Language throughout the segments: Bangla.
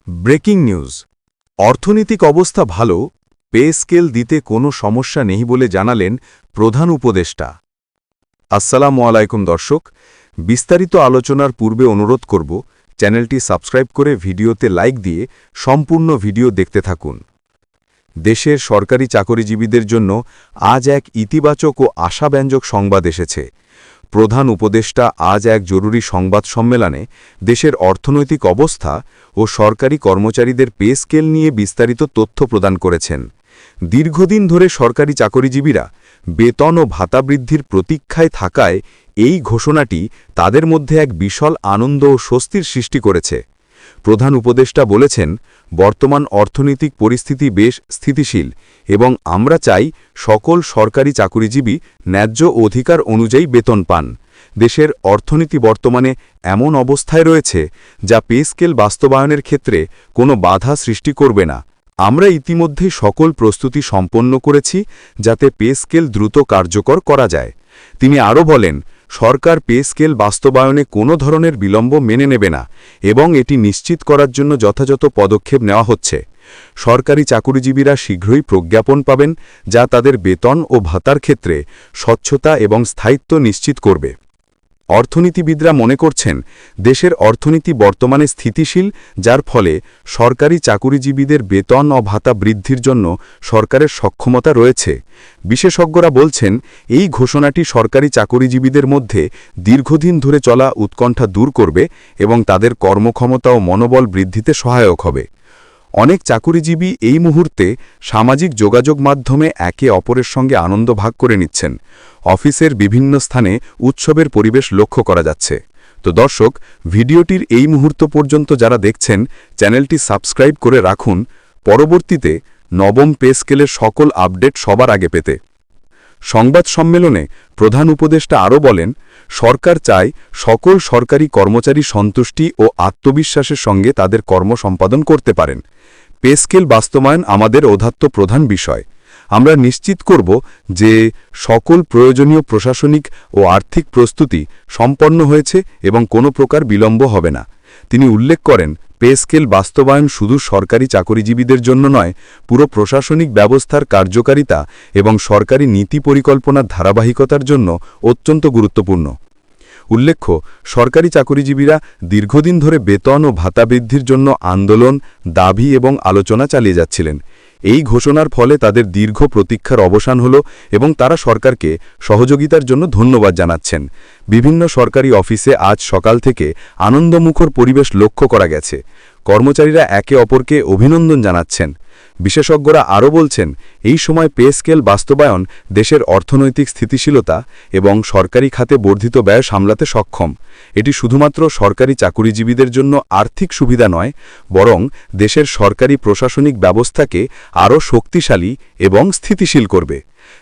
Breaking news. অর্থনৈতিক অবস্থা ভালো, পে স্কেল দিতে কোনো সমস্যা নেই বলে জানালেন প্রধান উপদেষ্টা। আসসালামু আলাইকুম দর্শক, বিস্তারিত আলোচনার পূর্বে অনুরোধ করব চ্যানেলটি সাবস্ক্রাইব করে ভিডিওতে লাইক দিয়ে সম্পূর্ণ ভিডিও দেখতে থাকুন। দেশের সরকারি চাকরিজীবীদের জন্য আজ এক ইতিবাচক ও আশাব্যঞ্জক সংবাদ এসেছে। প্রধান উপদেষ্টা আজ এক জরুরি সংবাদ সম্মেলনে দেশের অর্থনৈতিক অবস্থা ও সরকারি কর্মচারীদের পে স্কেল নিয়ে বিস্তারিত তথ্য প্রদান করেছেন। দীর্ঘদিন ধরে সরকারি চাকরিজীবীরা বেতন ও ভাতা বৃদ্ধির প্রতীক্ষায় থাকায় এই ঘোষণাটি তাদের মধ্যে এক বিশাল আনন্দ ও স্বস্তির সৃষ্টি করেছে। প্রধান উপদেষ্টা বলেছেন, বর্তমান অর্থনৈতিক পরিস্থিতি বেশ স্থিতিশীল এবং আমরা চাই সকল সরকারি চাকরিজীবী ন্যায্য অধিকার অনুযায়ী বেতন পান। দেশের অর্থনীতি বর্তমানে এমন অবস্থায় রয়েছে যা পে স্কেল বাস্তবায়নের ক্ষেত্রে কোনো বাধা সৃষ্টি করবে না। আমরা ইতিমধ্যেই সকল প্রস্তুতি সম্পন্ন করেছি যাতে পে স্কেল দ্রুত কার্যকর করা যায়। তিনি আরও বলেন, সরকার পে স্কেল বাস্তবায়নে কোনো ধরনের বিলম্ব মেনে নেবে না এবং এটি নিশ্চিত করার জন্য যথাযথ পদক্ষেপ নেওয়া হচ্ছে। সরকারি চাকরিজীবীরা শীঘ্রই প্রজ্ঞাপন পাবেন যা তাদের বেতন ও ভাতার ক্ষেত্রে স্বচ্ছতা এবং স্থায়িত্ব নিশ্চিত করবে। অর্থনীতিবিদরা মনে করছেন, দেশের অর্থনীতি বর্তমানে স্থিতিশীল, যার ফলে সরকারি চাকরিজীবীদের বেতন ও ভাতা বৃদ্ধির জন্য সরকারের সক্ষমতা রয়েছে। বিশেষজ্ঞরা বলছেন, এই ঘোষণাটি সরকারি চাকরিজীবীদের মধ্যে দীর্ঘদিন ধরে চলা উৎকণ্ঠা দূর করবে এবং তাদের কর্মক্ষমতা ও মনোবল বৃদ্ধিতে সহায়ক হবে। অনেক চাকরিজীবী এই মুহূর্তে সামাজিক যোগাযোগ মাধ্যমে একে অপরের সঙ্গে আনন্দ ভাগ করে নিচ্ছেন। অফিসের বিভিন্ন স্থানে উৎসবের পরিবেশ লক্ষ্য করা যাচ্ছে। তো দর্শক, ভিডিওটির এই মুহূর্ত পর্যন্ত যারা দেখছেন, চ্যানেলটি সাবস্ক্রাইব করে রাখুন পরবর্তীতে নবম পে স্কেলের সকল আপডেট সবার আগে পেতে। সংবাদ সম্মেলনে প্রধান উপদেষ্টা আরও বলেন, সরকার চায় সকল সরকারি কর্মচারী সন্তুষ্টি ও আত্মবিশ্বাসের সঙ্গে তাদের কর্ম সম্পাদন করতে পারেন। পে স্কেল বাস্তবায়ন আমাদের ঔদাত্য প্রধান বিষয়। আমরা নিশ্চিত করব যে সকল প্রয়োজনীয় প্রশাসনিক ও আর্থিক প্রস্তুতি সম্পন্ন হয়েছে এবং কোনো প্রকার বিলম্ব হবে না। তিনি উল্লেখ করেন, পে স্কেল বাস্তবায়ন শুধু সরকারি চাকরিজীবীদের জন্য নয়, পুরো প্রশাসনিক ব্যবস্থার কার্যকারিতা এবং সরকারি নীতি পরিকল্পনার ধারাবাহিকতার জন্য অত্যন্ত গুরুত্বপূর্ণ। উল্লেখ্য, সরকারি চাকরিজীবীরা দীর্ঘদিন ধরে বেতন ও ভাতা বৃদ্ধির জন্য আন্দোলন, দাবি এবং আলোচনা চালিয়ে যাচ্ছিলেন। এই ঘোষণার ফলে তাদের দীর্ঘ প্রতীক্ষার অবসান হল এবং তারা সরকারকে সহযোগিতার জন্য ধন্যবাদ জানাচ্ছেন। বিভিন্ন সরকারি অফিসে আজ সকাল থেকে আনন্দমুখর পরিবেশ লক্ষ্য করা গেছে। কর্মচারীরা একে অপরকে অভিনন্দন জানাচ্ছেন। বিশেষজ্ঞরা আরও বলছেন, এই সময় পে স্কেল বাস্তবায়ন দেশের অর্থনৈতিক স্থিতিশীলতা এবং সরকারি খাতে বর্ধিত ব্যয় সামলাতে সক্ষম। এটি শুধুমাত্র সরকারি চাকরিজীবীদের জন্য আর্থিক সুবিধা নয়, বরং দেশের সরকারি প্রশাসনিক ব্যবস্থাকে আরও শক্তিশালী এবং স্থিতিশীল করবে।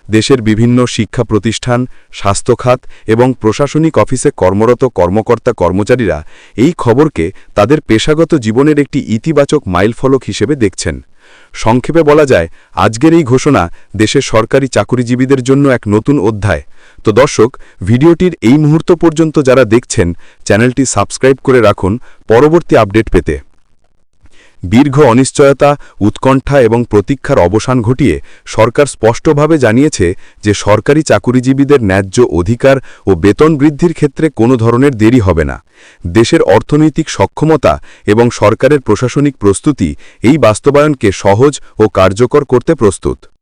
দেশের বিভিন্ন শিক্ষা প্রতিষ্ঠান, স্বাস্থ্য খাত এবং প্রশাসনিক অফিসে কর্মরত কর্মকর্তা কর্মচারীরা এই খবরকে তাদের পেশাগত জীবনের একটি ইতিবাচক মাইলফলক হিসেবে দেখছেন। সংক্ষেপে বলা যায়, আজকের এই ঘোষণা দেশের সরকারি চাকরিজীবীদের জন্য এক নতুন অধ্যায়। তো দর্শক, ভিডিওটির এই মুহূর্ত পর্যন্ত যারা দেখছেন, চ্যানেলটি সাবস্ক্রাইব করে রাখুন পরবর্তী আপডেট পেতে। দীর্ঘ অনিশ্চয়তা, উৎকণ্ঠা এবং প্রতীক্ষার অবসান ঘটিয়ে সরকার স্পষ্টভাবে জানিয়েছে যে সরকারি চাকরিজীবীদের ন্যায্য অধিকার ও বেতন বৃদ্ধির ক্ষেত্রে কোনো ধরনের দেরি হবে না। দেশের অর্থনৈতিক সক্ষমতা এবং সরকারের প্রশাসনিক প্রস্তুতি এই বাস্তবায়নকে সহজ ও কার্যকর করতে প্রস্তুত।